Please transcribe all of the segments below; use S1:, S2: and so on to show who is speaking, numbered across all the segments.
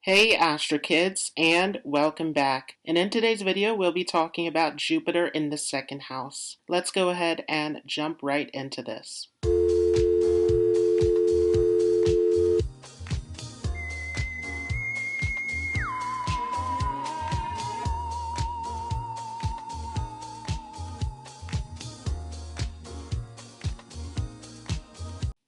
S1: Hey Astro Kids, and welcome back. And in today's video, we'll be talking about Jupiter in the second house. Let's go ahead and jump right into this.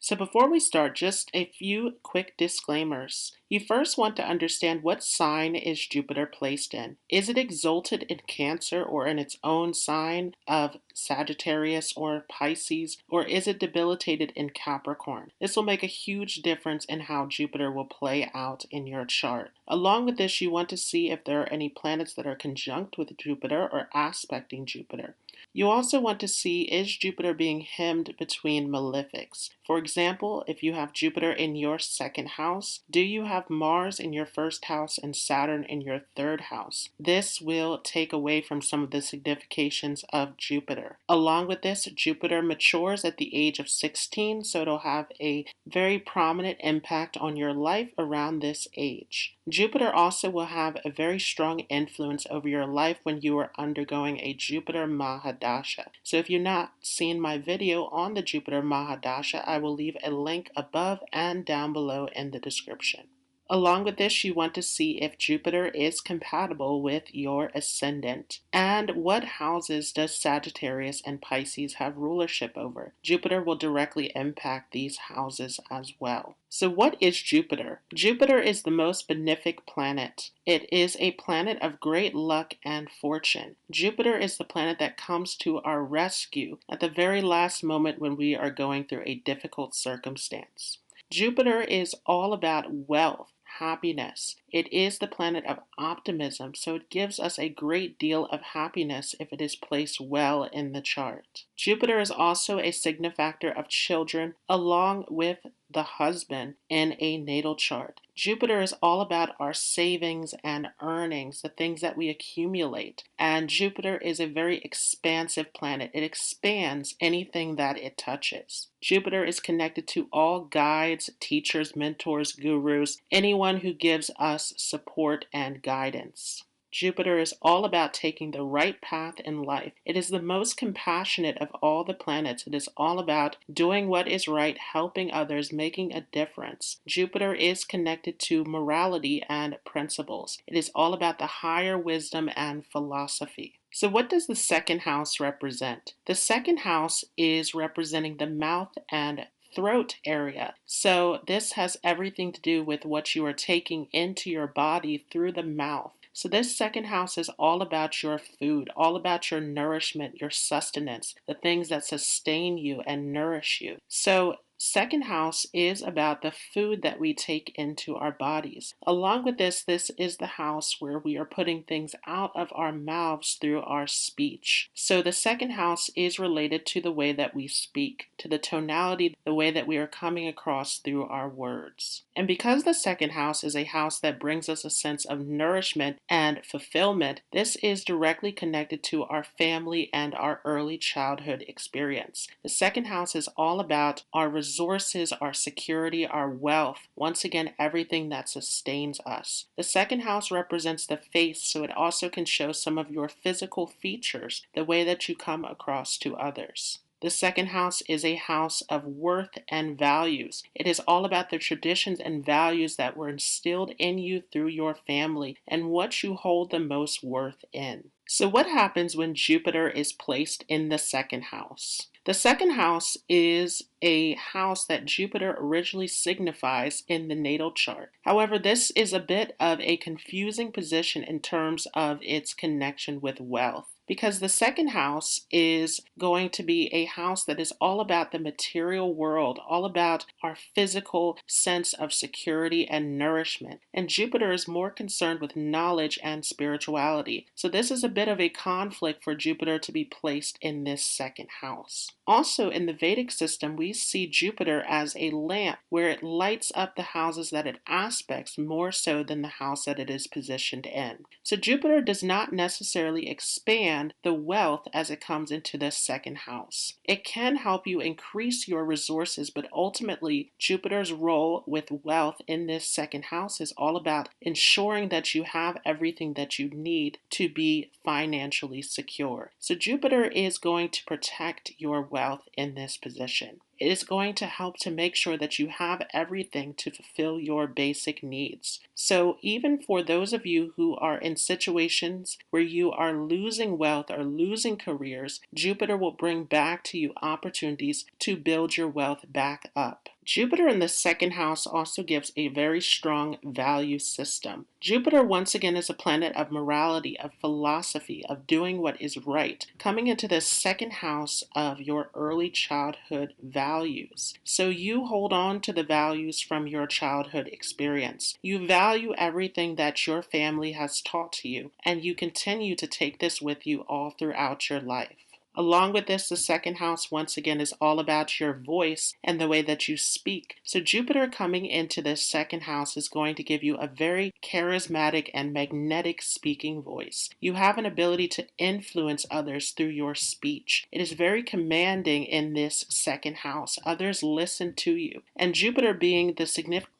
S1: So before we start, just a few quick disclaimers. You first want to understand what sign is Jupiter placed in. Is it exalted in Cancer or in its own sign of Sagittarius or Pisces, or is it debilitated in Capricorn? This will make a huge difference in how Jupiter will play out in your chart. Along with this, you want to see if there are any planets that are conjunct with Jupiter or aspecting Jupiter. You also want to see, is Jupiter being hemmed between malefics? For example, if you have Jupiter in your second house, do you have Mars in your first house and Saturn in your third house? This will take away from some of the significations of Jupiter. Along with this, Jupiter matures at the age of 16, so it'll have a very prominent impact on your life around this age. Jupiter also will have a very strong influence over your life when you are undergoing a Jupiter Mahadasha. So if you've not seen my video on the Jupiter Mahadasha, I will leave a link above and down below in the description. Along with this, you want to see if Jupiter is compatible with your ascendant. And what houses does Sagittarius and Pisces have rulership over? Jupiter will directly impact these houses as well. So what is Jupiter? Jupiter is the most benefic planet. It is a planet of great luck and fortune. Jupiter is the planet that comes to our rescue at the very last moment when we are going through a difficult circumstance. Jupiter is all about wealth, happiness. It is the planet of optimism, so it gives us a great deal of happiness if it is placed well in the chart. Jupiter is also a signifactor of children along with the husband in a natal chart. Jupiter is all about our savings and earnings, the things that we accumulate. And Jupiter is a very expansive planet. It expands anything that it touches. Jupiter is connected to all guides, teachers, mentors, gurus, anyone who gives us support and guidance. Jupiter is all about taking the right path in life. It is the most compassionate of all the planets. It is all about doing what is right, helping others, making a difference. Jupiter is connected to morality and principles. It is all about the higher wisdom and philosophy. So what does the second house represent? The second house is representing the mouth and throat area. So this has everything to do with what you are taking into your body through the mouth. So this second house is all about your food, all about your nourishment, your sustenance, the things that sustain you and nourish you. So second house is about the food that we take into our bodies. Along with this is the house where we are putting things out of our mouths through our speech. So the second house is related to the way that we speak, to the tonality, the way that we are coming across through our words. And because the second house is a house that brings us a sense of nourishment and fulfillment, this is directly connected to our family and our early childhood experience. The second house is all about our resources, our security, our wealth, once again, everything that sustains us. The second house represents the face, so it also can show some of your physical features, the way that you come across to others. The second house is a house of worth and values. It is all about the traditions and values that were instilled in you through your family and what you hold the most worth in. So what happens when Jupiter is placed in the second house? The second house is a house that Jupiter originally signifies in the natal chart. However, this is a bit of a confusing position in terms of its connection with wealth, because the second house is going to be a house that is all about the material world, all about our physical sense of security and nourishment. And Jupiter is more concerned with knowledge and spirituality. So this is a bit of a conflict for Jupiter to be placed in this second house. Also, in the Vedic system, we see Jupiter as a lamp where it lights up the houses that it aspects more so than the house that it is positioned in. So Jupiter does not necessarily expand understand the wealth as it comes into this second house. It can help you increase your resources, but ultimately, Jupiter's role with wealth in this second house is all about ensuring that you have everything that you need to be financially secure. So Jupiter is going to protect your wealth in this position. It is going to help to make sure that you have everything to fulfill your basic needs. So even for those of you who are in situations where you are losing wealth or losing careers, Jupiter will bring back to you opportunities to build your wealth back up. Jupiter in the second house also gives a very strong value system. Jupiter, once again, is a planet of morality, of philosophy, of doing what is right, coming into the second house of your early childhood values. So you hold on to the values from your childhood experience. You value everything that your family has taught to you, and you continue to take this with you all throughout your life. Along with this, the second house, once again, is all about your voice and the way that you speak. So Jupiter coming into this second house is going to give you a very charismatic and magnetic speaking voice. You have an ability to influence others through your speech. It is very commanding in this second house. Others listen to you. And Jupiter, being the significant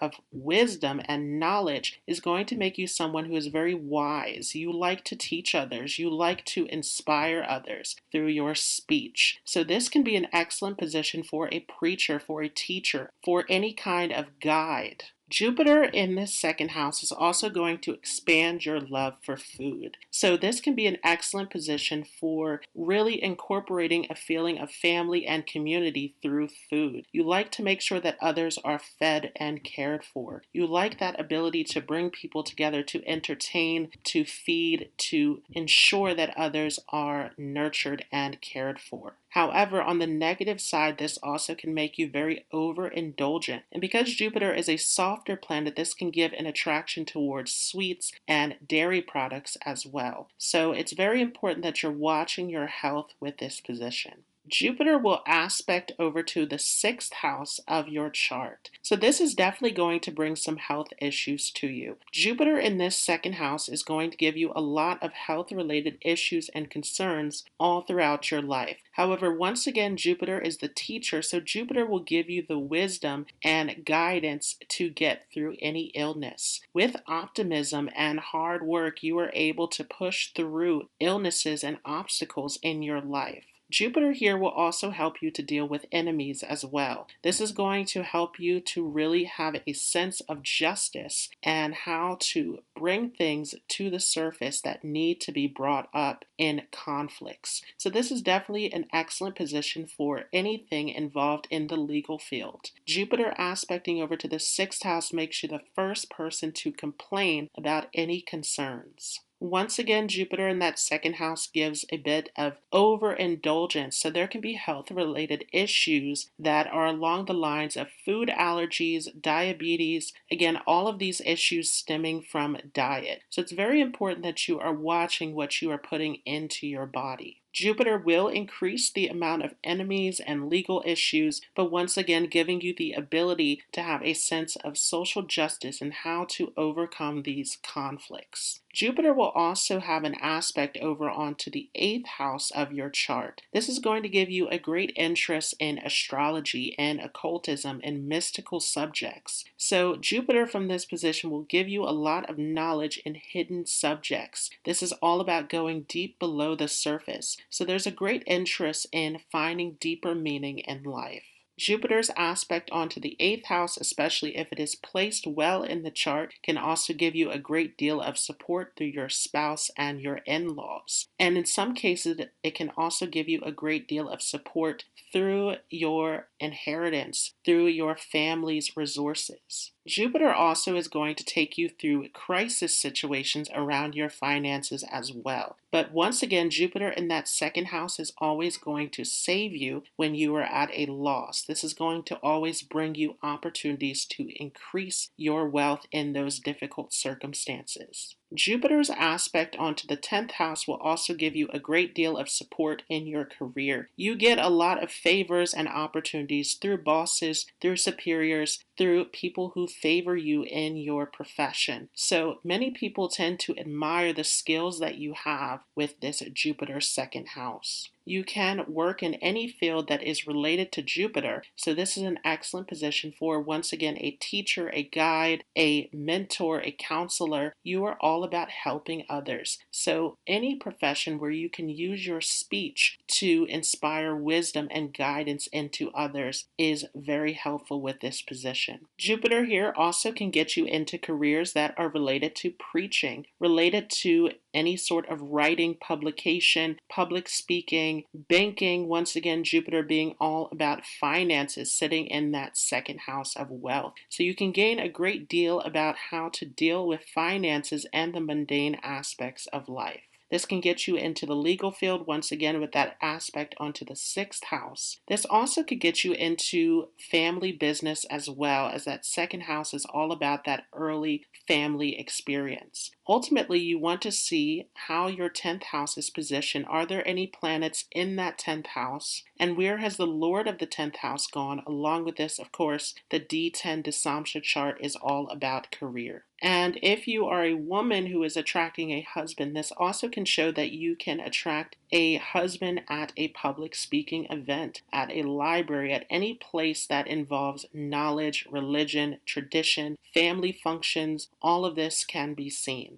S1: of wisdom and knowledge, is going to make you someone who is very wise. You like to teach others. You like to inspire others through your speech. So this can be an excellent position for a preacher, for a teacher, for any kind of guide. Jupiter in this second house is also going to expand your love for food. So this can be an excellent position for really incorporating a feeling of family and community through food. You like to make sure that others are fed and cared for. You like that ability to bring people together, to entertain, to feed, to ensure that others are nurtured and cared for. However, on the negative side, this also can make you very overindulgent. And because Jupiter is a softer planet, this can give an attraction towards sweets and dairy products as well. So it's very important that you're watching your health with this position. Jupiter will aspect over to the sixth house of your chart. So this is definitely going to bring some health issues to you. Jupiter in this second house is going to give you a lot of health-related issues and concerns all throughout your life. However, once again, Jupiter is the teacher, so Jupiter will give you the wisdom and guidance to get through any illness. With optimism and hard work, you are able to push through illnesses and obstacles in your life. Jupiter here will also help you to deal with enemies as well. This is going to help you to really have a sense of justice and how to bring things to the surface that need to be brought up in conflicts. So this is definitely an excellent position for anything involved in the legal field. Jupiter aspecting over to the sixth house makes you the first person to complain about any concerns. Once again, Jupiter in that second house gives a bit of overindulgence, so there can be health-related issues that are along the lines of food allergies, diabetes, again, all of these issues stemming from diet. So it's very important that you are watching what you are putting into your body. Jupiter will increase the amount of enemies and legal issues, but once again giving you the ability to have a sense of social justice and how to overcome these conflicts. Jupiter will also have an aspect over onto the 8th house of your chart. This is going to give you a great interest in astrology and occultism and mystical subjects. So Jupiter from this position will give you a lot of knowledge in hidden subjects. This is all about going deep below the surface. So there's a great interest in finding deeper meaning in life. Jupiter's aspect onto the 8th house, especially if it is placed well in the chart, can also give you a great deal of support through your spouse and your in-laws. And in some cases, it can also give you a great deal of support through your inheritance, through your family's resources. Jupiter also is going to take you through crisis situations around your finances as well. But once again, Jupiter in that second house is always going to save you when you are at a loss. This is going to always bring you opportunities to increase your wealth in those difficult circumstances. Jupiter's aspect onto the 10th house will also give you a great deal of support in your career. You get a lot of favors and opportunities through bosses, through superiors, through people who favor you in your profession. So many people tend to admire the skills that you have with this Jupiter second house. You can work in any field that is related to Jupiter. So this is an excellent position for, once again, a teacher, a guide, a mentor, a counselor. You are all about helping others. So any profession where you can use your speech to inspire wisdom and guidance into others is very helpful with this position. Jupiter here also can get you into careers that are related to preaching, related to any sort of writing, publication, public speaking, banking. Once again, Jupiter being all about finances, sitting in that second house of wealth. So you can gain a great deal about how to deal with finances and the mundane aspects of life. This can get you into the legal field, once again, with that aspect onto the 6th house. This also could get you into family business as well, as that 2nd house is all about that early family experience. Ultimately, you want to see how your 10th house is positioned. Are there any planets in that 10th house? And where has the Lord of the 10th house gone? Along with this, of course, the D10 Dasamsha chart is all about career. And if you are a woman who is attracting a husband, this also can show that you can attract a husband at a public speaking event, at a library, at any place that involves knowledge, religion, tradition, family functions. All of this can be seen.